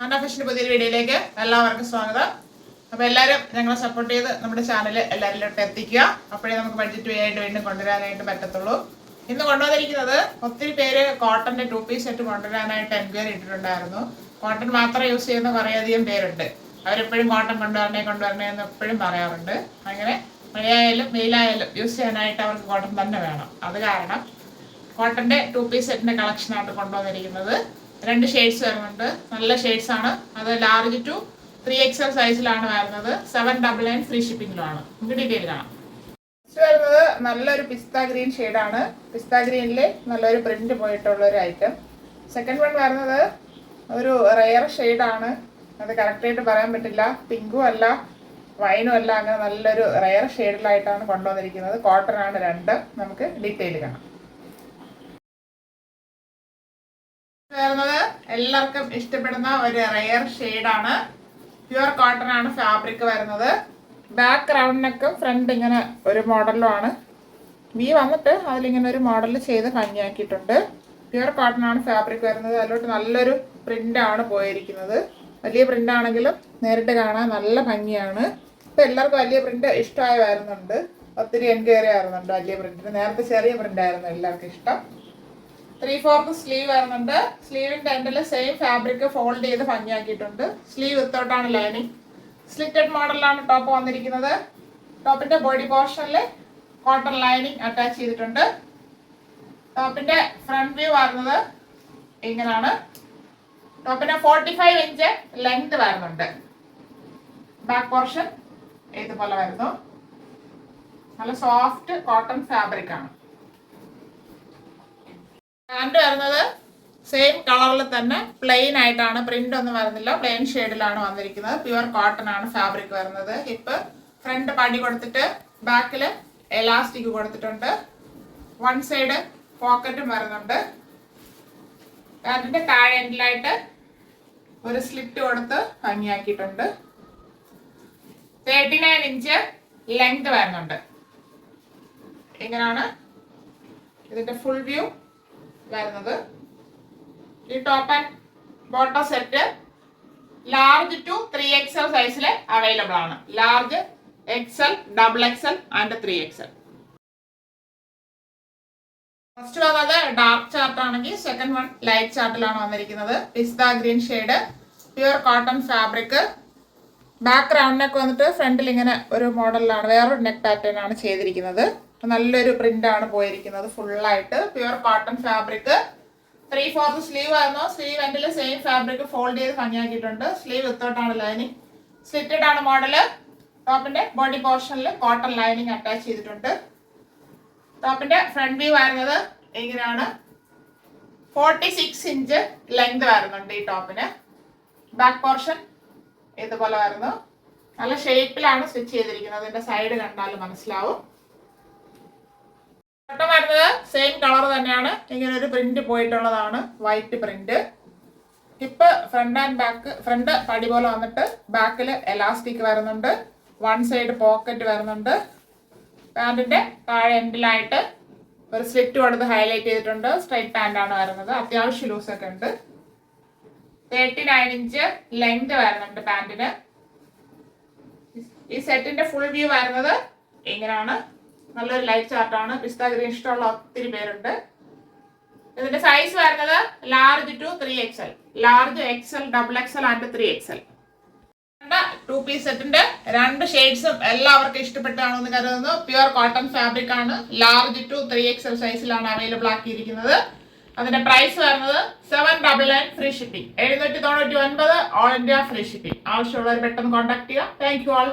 അന്ന ഫാഷൻ്റെ പുതിയൊരു വീഡിയോയിലേക്ക് എല്ലാവർക്കും സ്വാഗതം. അപ്പോൾ എല്ലാവരും ഞങ്ങളെ സപ്പോർട്ട് ചെയ്ത് നമ്മുടെ ചാനൽ എല്ലാവരിലോട്ട് എത്തിക്കുക. അപ്പോഴേ നമുക്ക് ബഡ്ജറ്റ് വേ ആയിട്ട് വീണ്ടും കൊണ്ടുവരാനായിട്ട് പറ്റത്തുള്ളൂ. ഇന്ന് കൊണ്ടുവന്നിരിക്കുന്നത് ഒത്തിരി പേര് കോട്ടൻ്റെ 2 പീസ് സെറ്റ് കൊണ്ടുവരാനായിട്ട് എൻക്വയറി ഇട്ടിട്ടുണ്ടായിരുന്നു. കോട്ടൺ മാത്രം യൂസ് ചെയ്യുന്ന കുറേയധികം പേരുണ്ട്. അവരെപ്പോഴും കോട്ടൺ കൊണ്ടുവരണേ എന്ന് എപ്പോഴും പറയാറുണ്ട്. അങ്ങനെ മഴയായാലും വെയിലായാലും യൂസ് ചെയ്യാനായിട്ട് അവർക്ക് കോട്ടൺ തന്നെ വേണം. അത് കാരണം കോട്ടൻ്റെ 2 പീസ് സെറ്റിൻ്റെ കളക്ഷനായിട്ട് കൊണ്ടുവന്നിരിക്കുന്നത് 2 ഷെയ്ഡ്സ് വരുന്നുണ്ട്. നല്ല ഷെയ്ഡ്സ് ആണ്. അത് ലാർജ് ടു 3XL സൈസിലാണ് വരുന്നത്. 799 ഫ്രീ ഷിപ്പിംഗിലാണ്. നമുക്ക് ഡീറ്റെയിൽ കാണാം. വരുന്നത് നല്ലൊരു പിസ്ത ഗ്രീൻ ഷെയ്ഡാണ്. പിസ്ത ഗ്രീനിൽ നല്ലൊരു പ്രിന്റ് പോയിട്ടുള്ള ഒരു ഐറ്റം. സെക്കൻഡ് വൺ വരുന്നത് ഒരു റെയർ ഷെയ്ഡാണ്. അത് കറക്റ്റായിട്ട് പറയാൻ പറ്റില്ല. പിങ്കും അല്ല വൈനും അല്ല, അങ്ങനെ നല്ലൊരു റെയർ ഷെയ്ഡിലായിട്ടാണ് കൊണ്ടുവന്നിരിക്കുന്നത്. കോട്ടൺ ആണ് 2. നമുക്ക് ഡീറ്റെയിൽ കാണാം. വരുന്നത് എല്ലാവർക്കും ഇഷ്ടപ്പെടുന്ന ഒരു റെയർ ഷെയ്ഡാണ്. പ്യുവർ കോട്ടൺ ആണ് ഫാബ്രിക് വരുന്നത്. ബാക്ക് റൗണ്ട് നെക്കും ഫ്രണ്ട് ഇങ്ങനെ ഒരു മോഡലുമാണ്. വി വന്നിട്ട് അതിലിങ്ങനെ ഒരു മോഡൽ ചെയ്ത് ഭംഗിയാക്കിയിട്ടുണ്ട്. പ്യുവർ കോട്ടൺ ആണ് ഫാബ്രിക് വരുന്നത്. അതിലോട്ട് നല്ലൊരു പ്രിൻ്റാണ് പോയിരിക്കുന്നത്. വലിയ പ്രിൻ്റ് ആണെങ്കിലും നേരിട്ട് കാണാൻ നല്ല ഭംഗിയാണ്. ഇപ്പം എല്ലാവർക്കും വലിയ പ്രിൻ്റ് ഇഷ്ടമായി വരുന്നുണ്ട്. ഒത്തിരി എൻക്വയറി ആയിരുന്നുണ്ട് വലിയ പ്രിൻറ്റിന്. നേരത്തെ ചെറിയ പ്രിൻ്റ് ആയിരുന്നു എല്ലാവർക്കും ഇഷ്ടം. 3/4 സ്ലീവ് വരുന്നുണ്ട്. സ്ലീവിൻ്റെ എൻഡിൽ സെയിം ഫാബ്രിക് ഫോൾഡ് ചെയ്ത് ഭംഗിയാക്കിയിട്ടുണ്ട്. സ്ലീവ് വിത്തൗട്ടാണ് ലൈനിങ്. സ്ലിറ്റഡ് മോഡലിലാണ് ടോപ്പ് വന്നിരിക്കുന്നത്. ടോപ്പിൻ്റെ ബോഡി പോർഷനിൽ കോട്ടൺ ലൈനിങ് അറ്റാച്ച് ചെയ്തിട്ടുണ്ട്. ടോപ്പിൻ്റെ ഫ്രണ്ട് വ്യൂ വരുന്നത് ഇങ്ങനെയാണ്. ടോപ്പിന് 45 ഇഞ്ച് ലെങ്ത് വരുന്നുണ്ട്. ബാക്ക് പോർഷൻ ഇതുപോലെ വരുന്നു. നല്ല സോഫ്റ്റ് കോട്ടൺ ഫാബ്രിക് ആണ്. പാൻറ് വരുന്നത് സെയിം കളറിൽ തന്നെ പ്ലെയിൻ ആയിട്ടാണ്. പ്രിന്റ് ഒന്നും വരുന്നില്ല. പ്ലെയിൻ ഷെയ്ഡിലാണ് വന്നിരിക്കുന്നത്. പ്യുവർ കോട്ടൺ ആണ് ഫാബ്രിക് വരുന്നത്. ഹിപ്പ് ഫ്രണ്ട് പടി കൊടുത്തിട്ട് ബാക്കിൽ എലാസ്റ്റിക് കൊടുത്തിട്ടുണ്ട്. വൺ സൈഡ് പോക്കറ്റും വരുന്നുണ്ട്. പാൻറിന്റെ താഴെ എൻഡിലായിട്ട് ഒരു സ്ലിറ്റ് കൊടുത്ത് ഭംഗിയാക്കിയിട്ടുണ്ട്. 39 ഇഞ്ച് ലെങ്ത് വരുന്നുണ്ട്. ഇങ്ങനെയാണ് ഇതിന്റെ ഫുൾ വ്യൂ വരുന്നത്. ഈ top and bottom set large to 3XL സൈസിൽ അവൈലബിൾ ആണ്. Large, XL, XXL and 3XL. First വന്നത് ഡാർക്ക് ചാർട്ട് ആണെങ്കിൽ സെക്കൻഡ് വൺ ലൈറ്റ് ചാർട്ടിലാണ് വന്നിരിക്കുന്നത്. പിസ്ത green shade, pure cotton fabric. Back round neck വന്നിട്ട് ഫ്രണ്ടിൽ ഇങ്ങനെ ഒരു മോഡലിലാണ്, വേറൊരു നെക്ക് പാറ്റേൺ ആണ് ചെയ്തിരിക്കുന്നത്. നല്ലൊരു പ്രിന്റ് ആണ് പോയിരിക്കുന്നത്. ഫുള്ളായിട്ട് പ്യുവർ കോട്ടൺ ഫാബ്രിക്. 3/4 സ്ലീവ് ആയിരുന്നു. സ്ലീവ് എൻഡിൽ സെയിം ഫാബ്രിക് ഫോൾഡ് ചെയ്ത് ഭംഗിയാക്കിയിട്ടുണ്ട്. സ്ലീവ് വിത്തൗട്ടാണ് ലൈനിങ്. സ്ലിറ്റഡ് ആണ് മോഡല്. ടോപ്പിന്റെ ബോഡി പോർഷനിൽ കോട്ടൺ ലൈനിങ് അറ്റാച്ച് ചെയ്തിട്ടുണ്ട്. ടോപ്പിന്റെ ഫ്രണ്ട് വ്യൂ വരുന്നത് ഇങ്ങനെയാണ്. 46 ഇഞ്ച് ലെങ്ത് വരുന്നുണ്ട് ഈ ടോപ്പിന്. ബാക്ക് പോർഷൻ ഇതുപോലെ വരുന്നു. നല്ല ഷേപ്പിലാണ് സ്റ്റിച്ച് ചെയ്തിരിക്കുന്നത്. ഇതിന്റെ സൈഡ് കണ്ടാൽ മനസ്സിലാവും. ബട്ടൺ വരുന്നത് സെയിം കളർ തന്നെയാണ്. ഇങ്ങനെ ഒരു പ്രിന്റ് പോയിട്ടുള്ളതാണ്, white print. Hip front and back, front പടി പോലെ വന്നിട്ട് ബാക്കിൽ എലാസ്റ്റിക് വരുന്നുണ്ട്. വൺ സൈഡ് പോക്കറ്റ് വരുന്നുണ്ട്. പാൻറിന്റെ താഴെ എൻഡിലായിട്ട് ഒരു സ്ലിറ്റ് കൊടുത്ത് ഹൈലൈറ്റ് ചെയ്തിട്ടുണ്ട്. സ്ട്രൈറ്റ് പാൻ്റ് ആണ് വരുന്നത്. അത്യാവശ്യം ലൂസൊക്കെ ഉണ്ട്. 39 ഇഞ്ച് ലെങ്ത് വരുന്നുണ്ട് പാൻറിന്. ഈ സെറ്റിന്റെ ഫുൾ വ്യൂ വരുന്നത് ഇങ്ങനെയാണ്. നല്ലൊരു ലൈറ്റ് ചാർട്ടാണ്. പിസ്ത ഗ്രീൻ ഇഷ്ടമുള്ള ഒത്തിരി പേരുണ്ട്. ഇതിന്റെ സൈസ് വരുന്നത് large to 3XL, large, XL, XXL and 3XL. 2 piece സെറ്റിന്റെ 2 ഷെയ്ഡ്സും എല്ലാവർക്കും ഇഷ്ടപ്പെട്ടാണെന്ന് കരുതുന്നു. പ്യുവർ കോട്ടൺ ഫാബ്രിക് ആണ്. ലാർജ് ടു 3XL സൈസിലാണ് അവൈലബിൾ ആക്കിയിരിക്കുന്നത്. അതിന്റെ പ്രൈസ് വരുന്നത് 799 free shipping. 799 all India free shipping. ആവശ്യമുള്ളവർ പെട്ടെന്ന് കോൺടാക്ട് ചെയ്യുക. Thank you all.